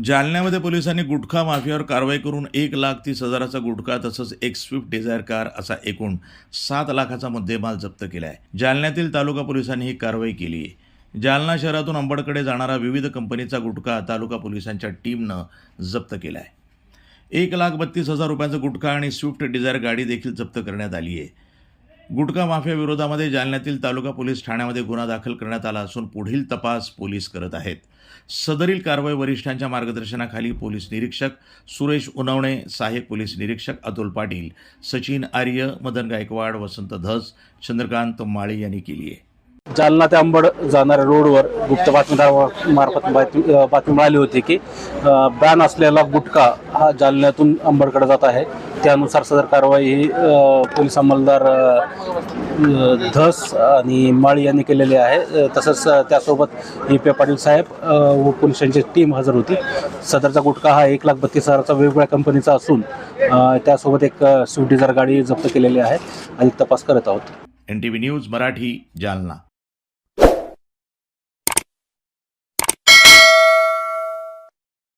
जालन्यामध्ये पोलिसांनी गुटखा माफियावर कारवाई करून 1,30,000चा गुटखा तसंच एक स्विफ्ट डिझायर कार असा एकूण 7 लाखाचा मुद्देमाल जप्त केला आहे. जालन्यातील तालुका पोलिसांनी ही कारवाई केली आहे. जालना शहरातून अंबडकडे जाणारा विविध कंपनीचा गुटखा तालुका पोलिसांच्या टीमनं जप्त केला आहे. 1,32,000 रुपयांचा गुटखा आणि स्विफ्ट डिझायर गाडी देखील जप्त करण्यात आली आहे. गुटखा माफिया विरोधामध्ये जालन्यातील तालुका पोलीस ठाण्यामध्ये गुन्हा दाखल करण्यात आला असून पुढील तपास पोलीस करत आहेत. सदरील कारवाई वरिष्ठांच्या मार्गदर्शनाखाली पोलीस निरीक्षक सुरेश उनवणे, सहाय्यक पोलीस निरीक्षक अतुल पाटील, सचिन आर्य, मदन गायकवाड, वसंत धस, चंद्रकांत माळे यांनी केली आहे. जालना ते अंबड जाणाऱ्या रोडवर गुप्त बातमीदारामार्फत बातमी मिळाली होती की बॅन असलेला गुटखा हा जालन्यातून अंबडकडे जात आहे. त्यानुसार सदर कारवाई ही पोलीस अंमलदार धस आणि माळी यांनी केलेली आहे. तसंच त्यासोबत E.P. पाटील साहेब व पोलिसांची टीम हजर होती. सदरचा गुटखा हा 1,32,000चा वेगवेगळ्या कंपनीचा असून त्यासोबत एक स्विफ्ट डिझायर गाडी जप्त केलेली आहे आणि तपास करत आहोत. NTV news Marathi, Jalna.